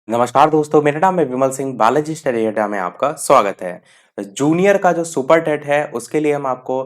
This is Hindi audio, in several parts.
नमस्कार दोस्तों, मेरा नाम है विमल सिंह। बालाजी स्टडी अड्डा में आपका स्वागत है। जूनियर का जो सुपर टेट है उसके लिए हम आपको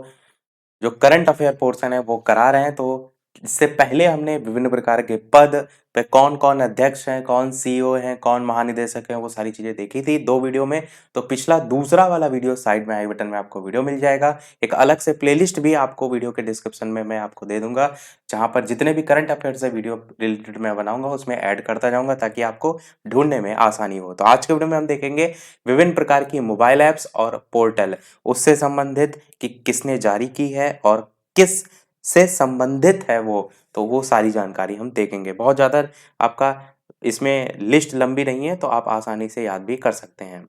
जो करंट अफेयर पोर्शन है वो करा रहे हैं। तो इससे पहले हमने विभिन्न प्रकार के पद पे कौन कौन अध्यक्ष हैं, कौन सीईओ हैं, कौन महानिदेशक हैं, वो सारी चीजें देखी थी 2 वीडियो में। तो पिछला दूसरा वाला वीडियो साइड में आई बटन में आपको वीडियो मिल जाएगा। एक अलग से प्लेलिस्ट भी आपको वीडियो के डिस्क्रिप्शन में मैं आपको दे दूंगा, जहां पर जितने भी करंट अफेयर से वीडियो रिलेटेड मैं बनाऊंगा उसमें ऐड करता जाऊंगा ताकि आपको ढूंढने में आसानी हो। तो आज के वीडियो में हम देखेंगे विभिन्न प्रकार की मोबाइल ऐप्स और पोर्टल, उससे संबंधित कि किसने जारी की है और किस से संबंधित है वो सारी जानकारी हम देखेंगे। बहुत ज़्यादा आपका इसमें लिस्ट लंबी नहीं है, तो आप आसानी से याद भी कर सकते हैं।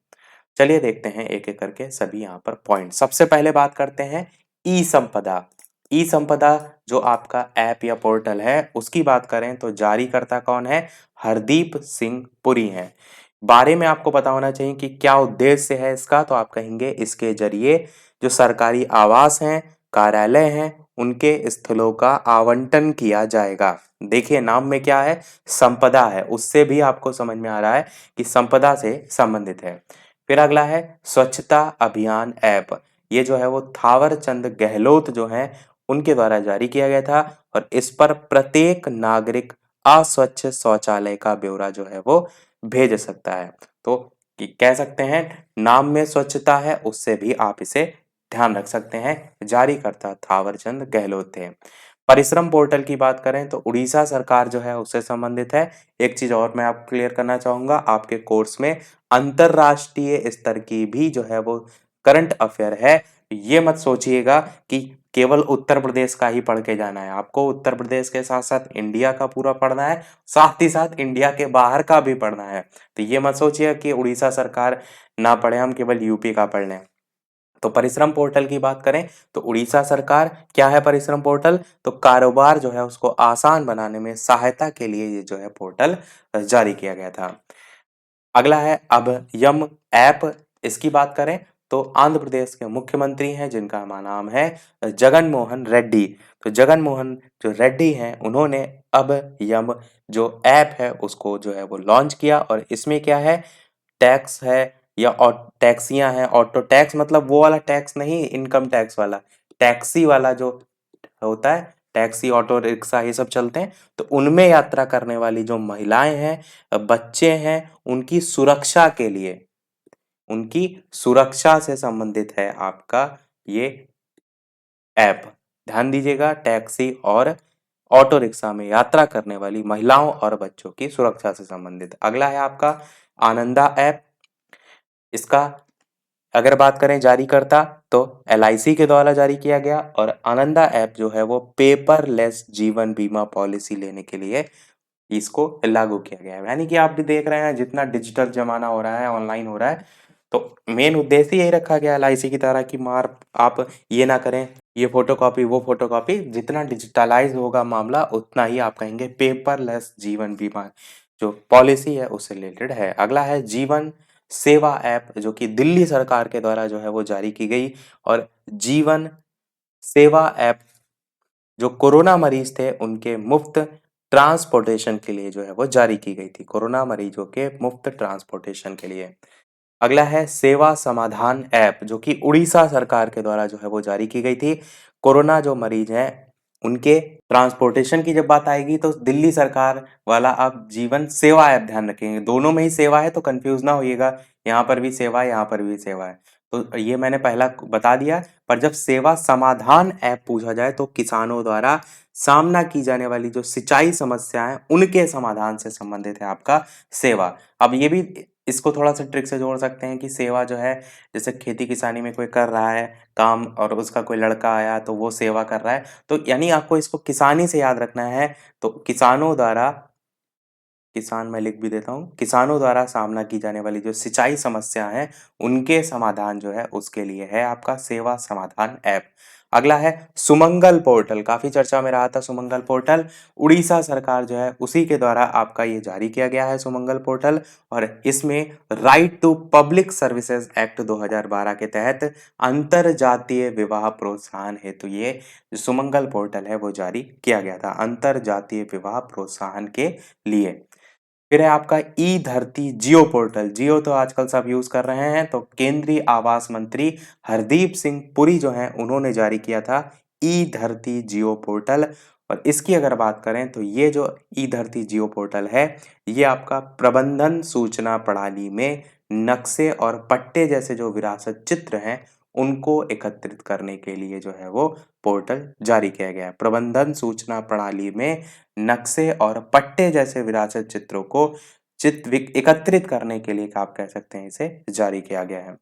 चलिए देखते हैं एक एक करके सभी यहाँ पर पॉइंट। सबसे पहले बात करते हैं ई संपदा। ई संपदा जो आपका ऐप या पोर्टल है उसकी बात करें तो जारीकर्ता कौन है? हरदीप सिंह पुरी हैं। बारे में आपको पता होना चाहिए कि क्या उद्देश्य है इसका। तो आप कहेंगे इसके जरिए जो सरकारी आवास हैं, कार्यालय हैं, उनके स्थलों का आवंटन किया जाएगा। देखिए नाम में क्या है, संपदा है, उससे भी आपको समझ में आ रहा है कि संपदा से संबंधित है। फिर अगला है स्वच्छता अभियान ऐप। ये जो है वो थावर चंद गहलोत जो हैं उनके द्वारा जारी किया गया था और इस पर प्रत्येक नागरिक अस्वच्छ शौचालय का ब्यौरा जो है वो भेज सकता है। तो कह सकते हैं नाम में स्वच्छता है, उससे भी आप इसे ध्यान रख सकते हैं। जारीकर्ता थावरचंद गहलोत थे। परिश्रम पोर्टल की बात करें तो उड़ीसा सरकार जो है उससे संबंधित है। एक चीज और मैं आपको क्लियर करना चाहूंगा, आपके कोर्स में अंतरराष्ट्रीय स्तर की भी जो है वो करंट अफेयर है। ये मत सोचिएगा कि केवल उत्तर प्रदेश का ही पढ़ के जाना है। आपको उत्तर प्रदेश के साथ साथ इंडिया का पूरा पढ़ना है, साथ ही साथ इंडिया के बाहर का भी पढ़ना है। तो ये मत सोचिए कि उड़ीसा सरकार ना पढ़े, हम केवल यूपी का पढ़ लें। तो परिश्रम पोर्टल की बात करें तो उड़ीसा सरकार, क्या है परिश्रम पोर्टल? तो कारोबार जो है उसको आसान बनाने में सहायता के लिए ये जो है पोर्टल जारी किया गया था। अगला है अभयम ऐप। इसकी बात करें तो आंध्र प्रदेश के मुख्यमंत्री हैं जिनका नाम है जगन मोहन रेड्डी। तो जगन मोहन जो रेड्डी हैं उन्होंने अभयम जो ऐप है उसको जो है वो लॉन्च किया और इसमें क्या है, टैक्स है या टैक्सियां हैं। ऑटो टैक्स मतलब वो वाला टैक्स नहीं, इनकम टैक्स वाला, टैक्सी वाला जो होता है, टैक्सी ऑटो रिक्शा ये सब चलते हैं। तो उनमें यात्रा करने वाली जो महिलाएं हैं, बच्चे हैं, उनकी सुरक्षा के लिए, उनकी सुरक्षा से संबंधित है आपका ये ऐप। ध्यान दीजिएगा, टैक्सी और ऑटो रिक्शा में यात्रा करने वाली महिलाओं और बच्चों की सुरक्षा से संबंधित। अगला है आपका आनंदा ऐप। इसका अगर बात करें जारीकर्ता तो एलआईसी के द्वारा जारी किया गया और आनंदा ऐप जो है वो पेपरलेस जीवन बीमा पॉलिसी लेने के लिए इसको लागू किया गया है। यानी कि आप भी देख रहे हैं जितना डिजिटल जमाना हो रहा है, ऑनलाइन हो रहा है, तो मेन उद्देश्य यही रखा गया एलआईसी की तरह कि मार आप ये ना करें, ये फोटोकॉपी वो फोटोकॉपी। जितना डिजिटलाइज होगा मामला उतना ही आप कहेंगे पेपरलेस जीवन बीमा जो पॉलिसी है उससे रिलेटेड है। अगला है जीवन सेवा ऐप जो कि दिल्ली सरकार के द्वारा जो है वो जारी की गई और जीवन सेवा ऐप जो कोरोना मरीज थे उनके मुफ्त ट्रांसपोर्टेशन के लिए जो है वो जारी की गई थी, कोरोना मरीजों के मुफ्त ट्रांसपोर्टेशन के लिए। अगला है सेवा समाधान ऐप जो कि उड़ीसा सरकार के द्वारा जो है वो जारी की गई थी। कोरोना जो मरीज हैं उनके ट्रांसपोर्टेशन की जब बात आएगी तो दिल्ली सरकार वाला आप जीवन सेवा ऐप ध्यान रखेंगे, दोनों में ही सेवा है तो कंफ्यूज ना होइएगा, यहाँ पर भी सेवा है यहाँ पर भी सेवा है। तो ये मैंने पहला बता दिया। पर जब सेवा समाधान ऐप पूछा जाए तो किसानों द्वारा सामना की जाने वाली जो सिंचाई समस्याएं उनके समाधान से संबंधित है आपका सेवा। अब ये भी इसको थोड़ा सा ट्रिक से जोड़ सकते हैं कि सेवा जो है, जैसे खेती किसानी में कोई कर रहा है काम और उसका कोई लड़का आया तो वो सेवा कर रहा है, तो यानी आपको इसको किसानी से याद रखना है। तो किसानों द्वारा, किसान मैं लिख भी देता हूँ, किसानों द्वारा सामना की जाने वाली जो सिंचाई समस्या है उनके समाधान जो है उसके लिए है आपका सेवा समाधान ऐप। अगला है सुमंगल पोर्टल, काफी चर्चा में रहा था सुमंगल पोर्टल। उड़ीसा सरकार जो है उसी के द्वारा आपका ये जारी किया गया है सुमंगल पोर्टल और इसमें right to public services act 2012 के तहत अंतर जातीय विवाह प्रोत्साहन हेतु ये सुमंगल पोर्टल है वो जारी किया गया था, अंतर जातीय विवाह प्रोत्साहन के लिए। फिर है आपका ई धरती जियो पोर्टल। जियो तो आजकल सब यूज कर रहे हैं, तो केंद्रीय आवास मंत्री हरदीप सिंह पुरी जो हैं उन्होंने जारी किया था ई धरती जियो पोर्टल। और इसकी अगर बात करें तो ये जो ई धरती जियो पोर्टल है, ये आपका प्रबंधन सूचना प्रणाली में नक्शे और पट्टे जैसे जो विरासत चित्र हैं उनको एकत्रित करने के लिए जो है वो पोर्टल जारी किया गया है। प्रबंधन सूचना प्रणाली में नक्शे और पट्टे जैसे विरासत चित्रों को एकत्रित करने के लिए आप कह सकते हैं इसे जारी किया गया है।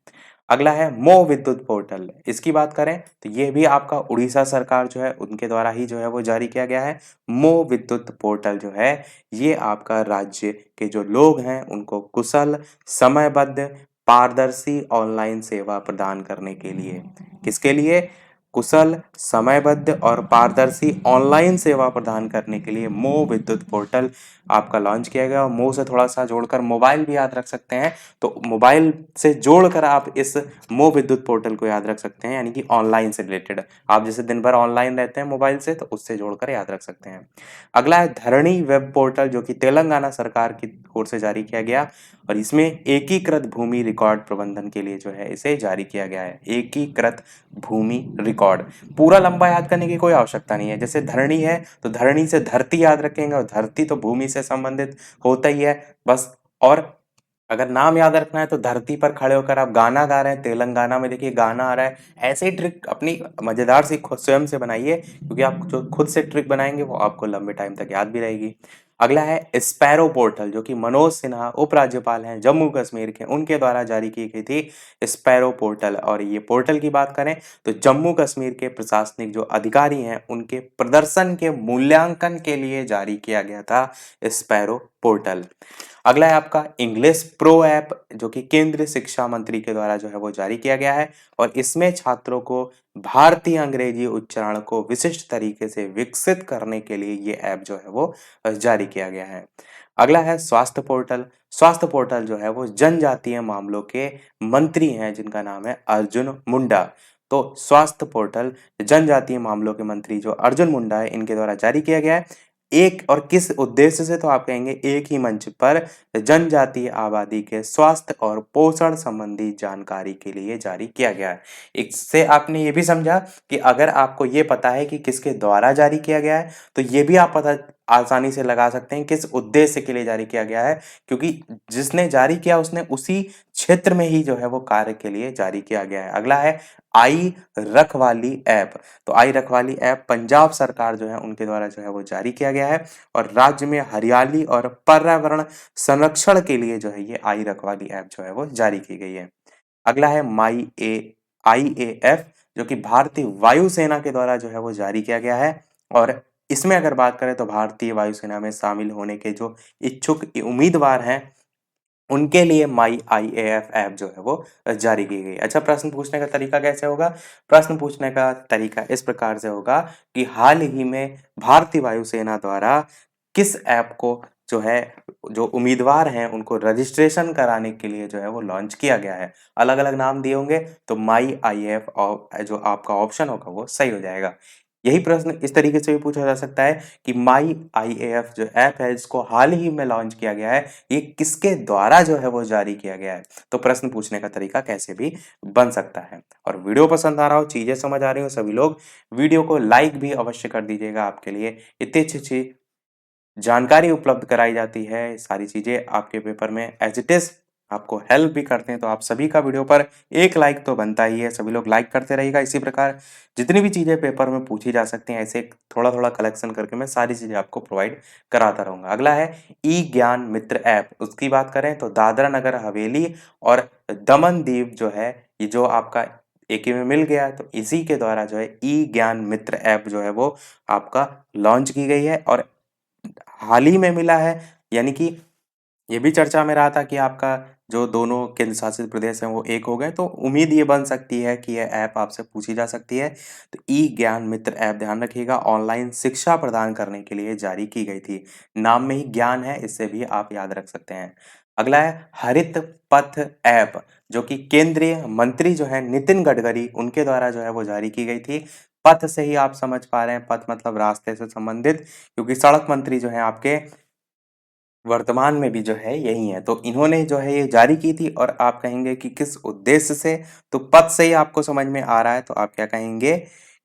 अगला है मो विद्युत पोर्टल। इसकी बात करें तो ये भी आपका उड़ीसा सरकार जो है उनके द्वारा ही जो है वो जारी किया गया है। मो विद्युत पोर्टल जो है ये आपका राज्य के जो लोग हैं उनको कुशल, समयबद्ध, पारदर्शी ऑनलाइन सेवा प्रदान करने के लिए, किसके लिए? कुशल, समयबद्ध और पारदर्शी ऑनलाइन सेवा प्रदान करने के लिए मो विद्युत पोर्टल आपका लॉन्च किया गया। और मो से थोड़ा सा जोड़कर मोबाइल भी याद रख सकते हैं, तो मोबाइल से जोड़कर आप इस मो विद्युत पोर्टल को याद रख सकते हैं, यानी कि ऑनलाइन से रिलेटेड। आप जैसे दिन भर ऑनलाइन रहते हैं मोबाइल से, तो उससे जोड़कर याद रख सकते हैं। अगला है धरणी वेब पोर्टल, जो कि तेलंगाना सरकार की ओर से जारी किया गया, और इसमें एकीकृत भूमि रिकॉर्ड प्रबंधन के लिए जो है इसे जारी किया गया है। एकीकृत भूमि रिकॉर्ड पूरा लंबा याद करने की कोई आवश्यकता नहीं है। जैसे धरणी है तो धरणी से धरती याद रखेंगे, और धरती तो भूमि से संबंधित होता ही है बस। और अगर नाम याद रखना है तो धरती पर खड़े होकर आप गाना गा रहे हैं, तेलंगाना में देखिए गाना आ रहा है। ऐसे ही ट्रिक अपनी मजेदार सी खुद स्वयं से बनाइए, क्योंकि आप जो खुद से ट्रिक बनाएंगे वो आपको लंबे टाइम तक याद भी रहेगी। अगला है स्पैरो पोर्टल, जो कि मनोज सिन्हा उपराज्यपाल हैं जम्मू कश्मीर के, उनके द्वारा जारी की गई थी स्पैरो पोर्टल। और ये पोर्टल की बात करें तो जम्मू कश्मीर के प्रशासनिक जो अधिकारी हैं उनके प्रदर्शन के मूल्यांकन के लिए जारी किया गया था स्पैरो पोर्टल। अगला है आपका इंग्लिश प्रो ऐप, जो कि केंद्रीय शिक्षा मंत्री के द्वारा जो है वो जारी किया गया है, और इसमें छात्रों को भारतीय अंग्रेजी उच्चारण को विशिष्ट तरीके से विकसित करने के लिए ये ऐप जो है वो जारी किया गया है। अगला है स्वास्थ्य पोर्टल। स्वास्थ्य पोर्टल जो है वो जनजातीय मामलों के मंत्री हैं जिनका नाम है अर्जुन मुंडा। तो स्वास्थ्य पोर्टल जनजातीय मामलों के मंत्री जो अर्जुन मुंडा है इनके द्वारा जारी किया गया है। एक और किस उद्देश्य से, तो आप कहेंगे एक ही मंच पर जनजातीय आबादी के स्वास्थ्य और पोषण संबंधी जानकारी के लिए जारी किया गया है। इससे आपने ये भी समझा कि अगर आपको ये पता है कि किसके द्वारा जारी किया गया है, तो ये भी आप पता आसानी से लगा सकते हैं किस उद्देश्य के लिए जारी किया गया है, क्योंकि जिसने जारी किया उसने उसी क्षेत्र में ही जो है वो कार्य के लिए जारी किया गया है। अगला है आई रखवाली ऐप। तो आई रखवाली ऐप पंजाब सरकार जो है उनके द्वारा जो है वो जारी किया गया है, और राज्य में हरियाली और पर्यावरण संरक्षण के लिए जो है ये आई रखवाली ऐप जो है वो जारी की गई है। अगला है IAF, जो कि भारतीय वायुसेना के द्वारा जो है वो जारी किया गया है, और इसमें अगर बात करें तो भारतीय वायुसेना में शामिल होने के जो इच्छुक उम्मीदवार हैं उनके लिए माई IAF ऐप जो है वो जारी की गई। अच्छा, प्रश्न पूछने का तरीका कैसे होगा? प्रश्न पूछने का तरीका इस प्रकार से होगा कि हाल ही में भारतीय वायुसेना द्वारा किस ऐप को जो है, जो उम्मीदवार हैं उनको रजिस्ट्रेशन कराने के लिए जो है वो लॉन्च किया गया है। अलग-अलग नाम दिए होंगे, तो माई IAF जो आपका ऑप्शन होगा वो सही हो जाएगा। यही प्रश्न इस तरीके से भी पूछा जा सकता है कि माई IAF जो ऐप है जिसको हाल ही में लॉन्च किया गया है, ये किसके द्वारा जो है वो जारी किया गया है? तो प्रश्न पूछने का तरीका कैसे भी बन सकता है। और वीडियो पसंद आ रहा हो, चीजें समझ आ रही हो, सभी लोग वीडियो को लाइक भी अवश्य कर दीजिएगा। आपके लिए इतनी अच्छी-अच्छी जानकारी उपलब्ध कराई जाती है, सारी चीजें आपके पेपर में एज़ इट इज़ आपको हेल्प भी करते हैं, तो आप सभी का वीडियो पर एक लाइक तो बनता ही है। सभी लोग लाइक करते रहिएगा। इसी प्रकार जितनी भी चीजें पेपर में पूछी जा सकती हैं, ऐसे थोड़ा-थोड़ा कलेक्शन करके मैं सारी चीजें आपको प्रोवाइड कराता रहूँगा। अगला है ई ज्ञान मित्र ऐप। उसकी बात करें तो दादरा नगर हवेली और दमन दीव जो है, ये जो आपका एक ही में मिल गया है, तो इसी के द्वारा जो है ई ज्ञान मित्र ऐप जो है वो आपका लॉन्च की गई है, और हाल ही में मिला है। यानी कि ये भी चर्चा में रहा था कि आपका जो दोनों केंद्र शासित प्रदेश हैं वो एक हो गए, तो उम्मीद ये बन सकती है कि यह ऐप आपसे पूछी जा सकती है। तो ई ज्ञान मित्र ऐप ध्यान रखिएगा, ऑनलाइन शिक्षा प्रदान करने के लिए जारी की गई थी। नाम में ही ज्ञान है, इससे भी आप याद रख सकते हैं। अगला है हरित पथ ऐप, जो कि केंद्रीय मंत्री जो है नितिन गडकरी उनके द्वारा जो है वो जारी की गई थी। पथ से ही आप समझ पा रहे हैं, पथ मतलब रास्ते से संबंधित, क्योंकि सड़क मंत्री जो है आपके वर्तमान में भी जो है यही है। तो इन्होंने जो है ये जारी की थी और आप कहेंगे कि किस उद्देश्य से? तो पद से ही आपको समझ में आ रहा है, तो आप क्या कहेंगे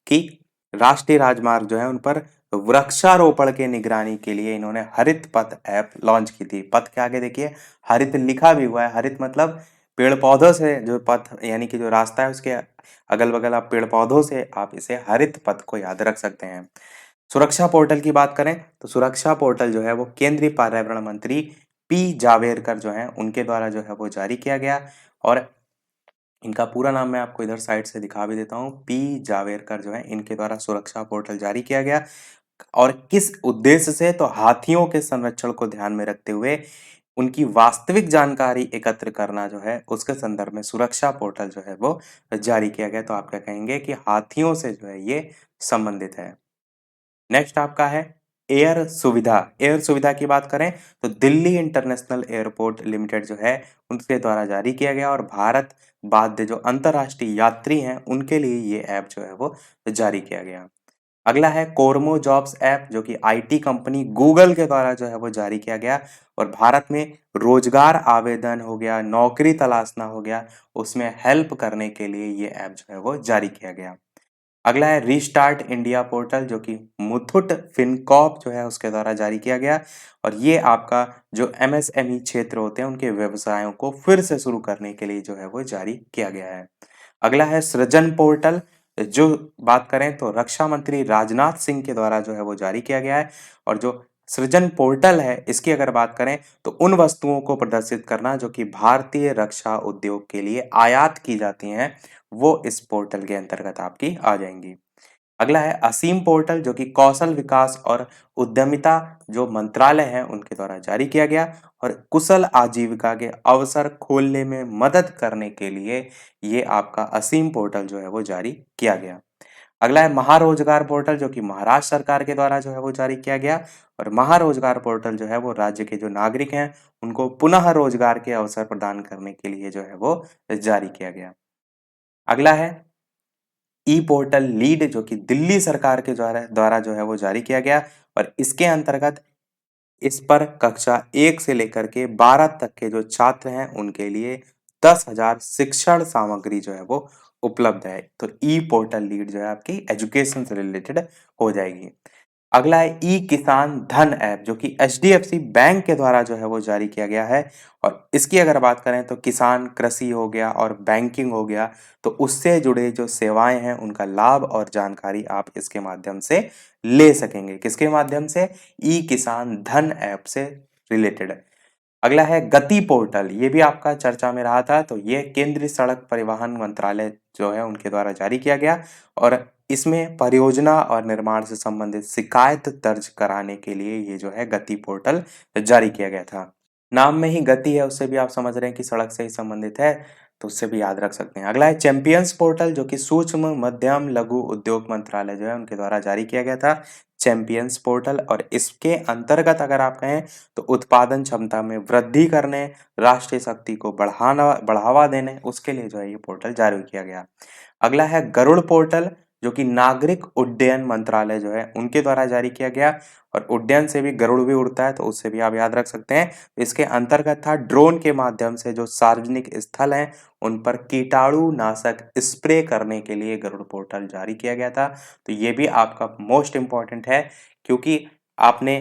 कि राष्ट्रीय राजमार्ग जो है उन पर वृक्षारोपण की निगरानी के लिए इन्होंने हरित पथ ऐप लॉन्च की थी। पथ के आगे देखिए हरित लिखा भी हुआ है। हरित मतलब पेड़-पौधों से जो पथ यानी कि जो रास्ता है उसके अगल-बगल आप पेड़-पौधों से आप इसे हरित पथ को याद रख सकते हैं। सुरक्षा पोर्टल की बात करें तो सुरक्षा पोर्टल जो है वो केंद्रीय पर्यावरण मंत्री पी जावड़ेकर जो हैं उनके द्वारा जो है वो जारी किया गया और इनका पूरा नाम मैं आपको इधर साइड से दिखा भी देता हूँ। पी जावड़ेकर जो है इनके द्वारा सुरक्षा पोर्टल जारी किया गया और किस उद्देश्य से? तो हाथियों के संरक्षण को ध्यान में रखते हुए उनकी वास्तविक जानकारी एकत्र करना जो है उसके संदर्भ में सुरक्षा पोर्टल जो है वो जारी किया गया। तो आप क्या कहेंगे कि हाथियों से जो है ये संबंधित है। नेक्स्ट आपका है एयर सुविधा। एयर सुविधा की बात करें तो दिल्ली इंटरनेशनल एयरपोर्ट लिमिटेड जो है उनके द्वारा जारी किया गया और भारत बाध्य जो अंतर्राष्ट्रीय यात्री हैं उनके लिए ये ऐप जो है वो जारी किया गया। अगला है कोरमो जॉब्स ऐप जो कि आईटी कंपनी गूगल के द्वारा जो है वो जारी किया गया और भारत में रोजगार आवेदन हो गया, नौकरी तलाशना हो गया, उसमें हेल्प करने के लिए ये ऐप जो है वो जारी किया गया। अगला है रीस्टार्ट इंडिया पोर्टल जो कि मुथूट फिनकॉर्प जो है उसके द्वारा जारी किया गया और ये आपका जो एमएसएमई क्षेत्र होते हैं उनके व्यवसायों को फिर से शुरू करने के लिए जो है वो जारी किया गया है। अगला है सृजन पोर्टल। जो बात करें तो रक्षा मंत्री राजनाथ सिंह के द्वारा जो है वो जारी किया गया है और जो सृजन पोर्टल है इसकी अगर बात करें तो उन वस्तुओं को प्रदर्शित करना जो कि भारतीय रक्षा उद्योग के लिए आयात की जाती हैं वो इस पोर्टल के अंतर्गत आपकी आ जाएंगी। अगला है असीम पोर्टल जो कि कौशल विकास और उद्यमिता जो मंत्रालय है उनके द्वारा जारी किया गया और कुशल आजीविका के अवसर खोलने में मदद करने के लिए ये आपका असीम पोर्टल जो है वो जारी किया गया। अगला है महारोजगार पोर्टल जो कि महाराष्ट्र सरकार के द्वारा जो है वो जारी किया गया और महारोजगार पोर्टल जो है वो राज्य के जो नागरिक हैं उनको पुनः रोजगार के अवसर प्रदान करने के लिए जो है वो जारी किया गया। अगला है ई पोर्टल लीड जो कि दिल्ली सरकार के द्वारा द्वारा जो है वो जारी किया गया और इसके अंतर्गत इस पर कक्षा 1 से लेकर के 12 तक के जो छात्र हैं उनके लिए 10,000 शिक्षण सामग्री जो है वो उपलब्ध है। तो ई पोर्टल लीड जो है आपकी एजुकेशन से रिलेटेड हो जाएगी। अगला है ई किसान धन ऐप जो कि एचडीएफसी बैंक के द्वारा जो है वो जारी किया गया है और इसकी अगर बात करें तो किसान कृषि हो गया और बैंकिंग हो गया तो उससे जुड़े जो सेवाएं हैं उनका लाभ और जानकारी आप इसके माध्यम से ले सकेंगे। किसके माध्यम से? ई किसान धन ऐप से रिलेटेड। अगला है गति पोर्टल। ये भी आपका चर्चा में रहा था तो ये केंद्रीय सड़क परिवहन मंत्रालय जो है उनके द्वारा जारी किया गया और इसमें परियोजना और निर्माण से संबंधित शिकायत दर्ज कराने के लिए ये जो है गति पोर्टल जारी किया गया था। नाम में ही गति है उससे भी आप समझ रहे हैं कि सड़क से ही संबंधित है तो उससे भी याद रख सकते हैं। अगला है चैंपियंस पोर्टल जो कि सूक्ष्म मध्यम लघु उद्योग मंत्रालय जो है उनके द्वारा जारी किया गया था। चैंपियंस पोर्टल और इसके अंतर्गत अगर आप कहें तो उत्पादन क्षमता में वृद्धि करने, राष्ट्रीय शक्ति को बढ़ावा देने उसके लिए जो है ये पोर्टल जारी किया गया। अगला है गरुड़ पोर्टल जो कि नागरिक उड्डयन मंत्रालय जो है उनके द्वारा जारी किया गया और उड्डयन से भी गरुड़ भी उड़ता है तो उससे भी आप याद रख सकते हैं। इसके अंतर्गत था ड्रोन के माध्यम से जो सार्वजनिक स्थल हैं उन पर कीटाणु नाशक स्प्रे करने के लिए गरुड़ पोर्टल जारी किया गया था। तो ये भी आपका मोस्ट इम्पोर्टेंट है क्योंकि आपने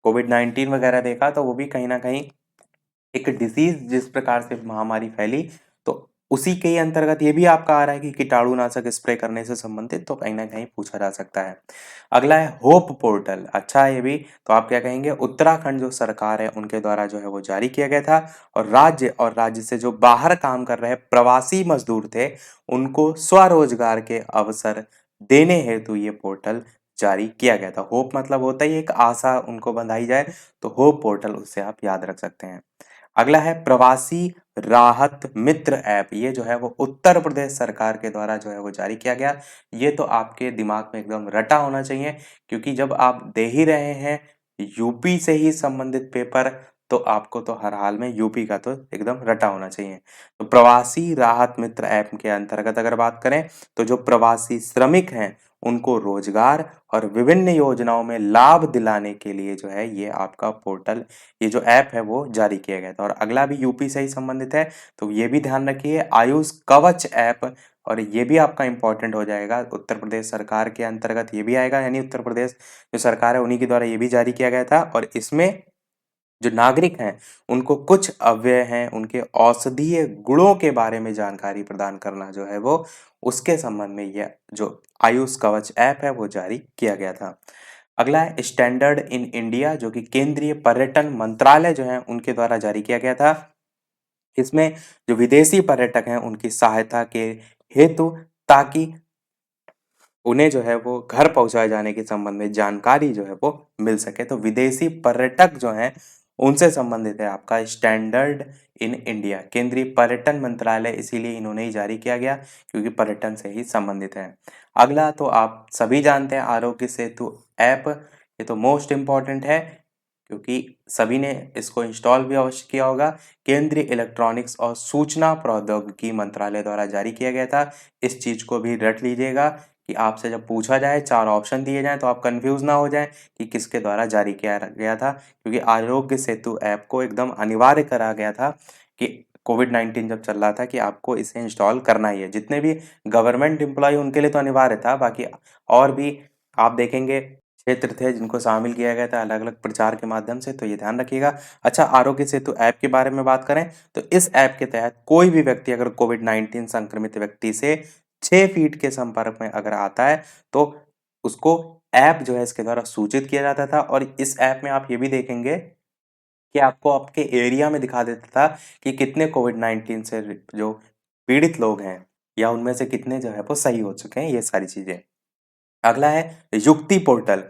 कोविड-19 वगैरह देखा तो वो भी कहीं न कहीं एक डिसीज़ जिस प्रकार से महामारी फैली, तो उसी के ही अंतर्गत ये भी आपका आ रहा है कि कीटाणुनाशक स्प्रे करने से संबंधित तो कहीं न कहीं पूछा जा सकता है। अगला है होप पोर्टल, अच्छा है ये भी, तो आप क्या कहेंगे? उत्तराखंड जो सरकार है उनके द्वारा जो है वो जारी किया गया था और राज्य से जो बाहर काम कर रहे प्रवासी मज़दूर थे, उनको स्वरोजगार के अवसर देने हेतु ये पोर्टल जारी किया गया था। होप मतलब होता ही एक आशा उनको बंधाई जाए, तो होप पोर्टल उससे आप याद रख सकते हैं। अगला है प्रवासी राहत मित्र ऐप। ये जो है वो उत्तर प्रदेश सरकार के द्वारा जो है वो जारी किया गया। ये तो आपके दिमाग में एकदम रटा होना चाहिए क्योंकि जब आप दे ही रहे हैं यूपी से ही संबंधित पेपर तो आपको तो हर हाल में यूपी का तो एकदम रटा होना चाहिए। तो प्रवासी राहत मित्र ऐप के अंतर्गत अगर बात करें तो जो प्रवासी श्रमिक हैं उनको रोजगार और विभिन्न योजनाओं में लाभ दिलाने के लिए जो है ये आपका पोर्टल, ये जो ऐप है वो जारी किया गया था। और अगला भी यूपी से ही संबंधित है, तो ये भी ध्यान रखिए, आयुष कवच ऐप, और ये भी आपका इम्पोर्टेंट हो जाएगा, उत्तर प्रदेश सरकार के अंतर्गत ये भी आएगा, यानी उत्तर प्रदेश जो सरकार है उन्हीं के द्वारा ये भी जारी किया गया था। और इसमें जो नागरिक हैं उनको कुछ अव्यय हैं उनके औषधीय गुणों के बारे में जानकारी प्रदान करना जो है वो, उसके संबंध में यह जो आयुष कवच ऐप है वो जारी किया गया था। अगला है स्टैंडर्ड इन इंडिया, जो कि केंद्रीय पर्यटन मंत्रालय जो है उनके द्वारा जारी किया गया था। इसमें जो विदेशी पर्यटक हैं उनकी सहायता के हेतु, ताकि उन्हें जो है वो घर पहुंचाए जाने के संबंध में जानकारी जो है वो मिल सके। तो विदेशी पर्यटक जो हैं उनसे संबंधित है आपका स्टैंडर्ड इन इंडिया, केंद्रीय पर्यटन मंत्रालय इसीलिए इन्होंने ही जारी किया गया क्योंकि पर्यटन से ही संबंधित है। अगला तो आप सभी जानते हैं आरोग्य सेतु ऐप, ये तो मोस्ट इम्पॉर्टेंट है क्योंकि सभी ने इसको इंस्टॉल भी अवश्य किया होगा। केंद्रीय इलेक्ट्रॉनिक्स और सूचना प्रौद्योगिकी मंत्रालय द्वारा जारी किया गया था। इस चीज को भी रट लीजिएगा कि आपसे जब पूछा जाए, 4 ऑप्शन दिए जाएँ तो आप कन्फ्यूज़ ना हो जाएँ कि किसके द्वारा जारी किया गया था, क्योंकि आरोग्य सेतु ऐप को एकदम अनिवार्य करा गया था कि कोविड-19 जब चल रहा था कि आपको इसे इंस्टॉल करना ही है। जितने भी गवर्नमेंट एम्प्लॉयी उनके लिए तो अनिवार्य था, बाकी और भी आप देखेंगे क्षेत्र थे जिनको शामिल किया गया था अलग-अलग प्रचार के माध्यम से, तो ये ध्यान रखिएगा। अच्छा, आरोग्य सेतु ऐप के बारे में बात करें तो इस ऐप के तहत कोई भी व्यक्ति अगर कोविड-19 संक्रमित व्यक्ति से 6 फीट के संपर्क में अगर आता है तो उसको ऐप जो है इसके द्वारा सूचित किया जाता था। और इस ऐप में आप ये भी देखेंगे कि आपको आपके एरिया में दिखा देता था कि कितने कोविड-19 से जो पीड़ित लोग हैं या उनमें से कितने जो है वो सही हो चुके हैं, ये सारी चीज़ें। अगला है युक्ति पोर्टल,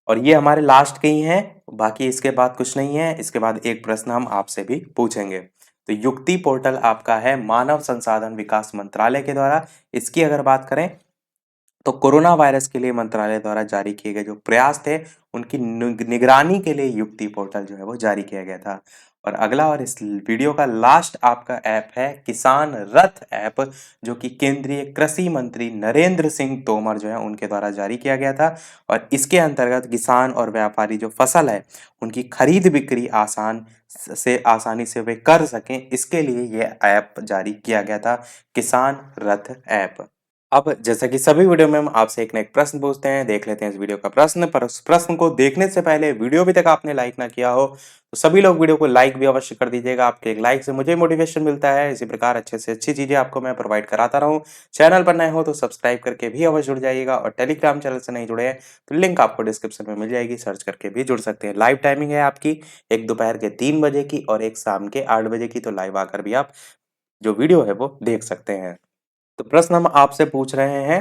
और ये हमारे लास्ट के ही हैं, बाकी इसके बाद कुछ नहीं है। इसके बाद एक प्रश्न हम आपसे भी पूछेंगे। तो युक्ति पोर्टल आपका है मानव संसाधन विकास मंत्रालय के द्वारा। इसकी अगर बात करें तो कोरोना वायरस के लिए मंत्रालय द्वारा जारी किए गए जो प्रयास थे उनकी निगरानी के लिए युक्ति पोर्टल जो है वो जारी किया गया था। और अगला और इस वीडियो का लास्ट आपका ऐप है किसान रथ ऐप, जो कि केंद्रीय कृषि मंत्री नरेंद्र सिंह तोमर जो है उनके द्वारा जारी किया गया था। और इसके अंतर्गत किसान और व्यापारी जो फसल है उनकी खरीद बिक्री आसानी से वे कर सकें, इसके लिए ये ऐप जारी किया गया था, किसान रथ ऐप। अब जैसा कि सभी वीडियो में हम आपसे एक ना एक प्रश्न पूछते हैं, देख लेते हैं इस वीडियो का प्रश्न। पर उस प्रश्न को देखने से पहले वीडियो अभी तक आपने लाइक ना किया हो तो सभी लोग वीडियो को लाइक भी अवश्य कर दीजिएगा। आपके एक लाइक से मुझे मोटिवेशन मिलता है, इसी प्रकार अच्छे से अच्छी चीजें आपको मैं प्रोवाइड कराता रहूं। चैनल पर नए हो तो सब्सक्राइब करके भी अवश्य जुड़ जाइएगा, और टेलीग्राम चैनल से नहीं जुड़े हैं तो लिंक आपको डिस्क्रिप्शन में मिल जाएगी, सर्च करके भी जुड़ सकते हैं। लाइव टाइमिंग है आपकी एक दोपहर के 3 बजे की और एक शाम के 8 बजे की, तो लाइव आकर भी आप जो वीडियो है वो देख सकते हैं। तो प्रश्न हम आपसे पूछ रहे हैं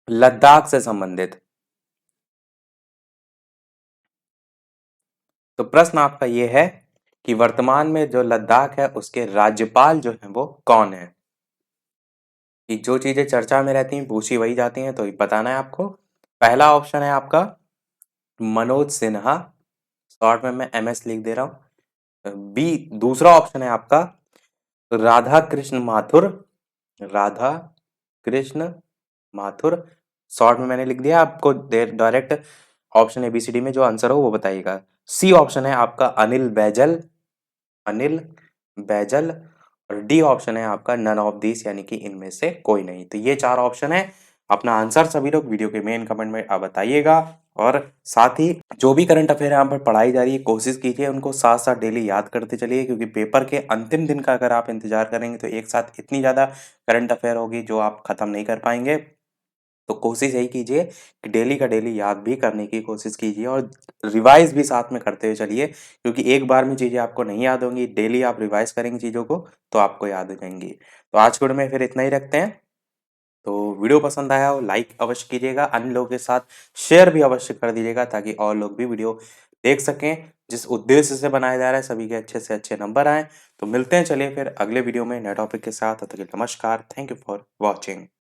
लद्दाख से संबंधित। तो प्रश्न आपका ये है कि वर्तमान में जो लद्दाख है उसके राज्यपाल जो हैं वो कौन है। कि जो चीजें चर्चा में रहती हैं पूछी वही जाती हैं, तो ये बताना है आपको। पहला ऑप्शन है आपका मनोज सिन्हा, शॉर्ट में मैं एमएस लिख दे रहा हूँ। बी, दूसरा ऑप्शन है आपका राधा कृष्ण माथुर, राधा कृष्ण माथुर, शॉर्ट में मैंने लिख दिया, आपको डायरेक्ट ऑप्शन एबीसीडी में जो आंसर हो वो बताइएगा। सी ऑप्शन है आपका अनिल बैजल, अनिल बैजल, और डी ऑप्शन है आपका नन ऑफ दिस, यानी कि इनमें से कोई नहीं। तो ये 4 ऑप्शन है। अपना आंसर सभी लोग वीडियो के मेन कमेंट में आप बताइएगा, और साथ ही जो भी करंट अफेयर यहाँ पर पढ़ाई जा रही है कोशिश कीजिए उनको साथ साथ डेली याद करते चलिए, क्योंकि पेपर के अंतिम दिन का अगर आप इंतजार करेंगे तो एक साथ इतनी ज़्यादा करंट अफेयर होगी जो आप खत्म नहीं कर पाएंगे। तो कोशिश यही कीजिए कि डेली का डेली याद भी करने की कोशिश कीजिए, और रिवाइज भी साथ में करते हुए चलिए, क्योंकि एक बार में चीज़ें आपको नहीं याद होंगी, डेली आप रिवाइज करेंगे चीज़ों को तो आपको याद हो जाएंगी। तो आज के वीडियो में फिर इतना ही रखते हैं। तो वीडियो पसंद आया हो लाइक अवश्य कीजिएगा, अन्य लोगों के साथ शेयर भी अवश्य कर दीजिएगा ताकि और लोग भी वीडियो देख सकें। जिस उद्देश्य से बनाया जा रहा है सभी के अच्छे से अच्छे नंबर आए। तो मिलते हैं चलिए फिर अगले वीडियो में नए टॉपिक के साथ। तब तक के लिए नमस्कार, थैंक यू फॉर वॉचिंग।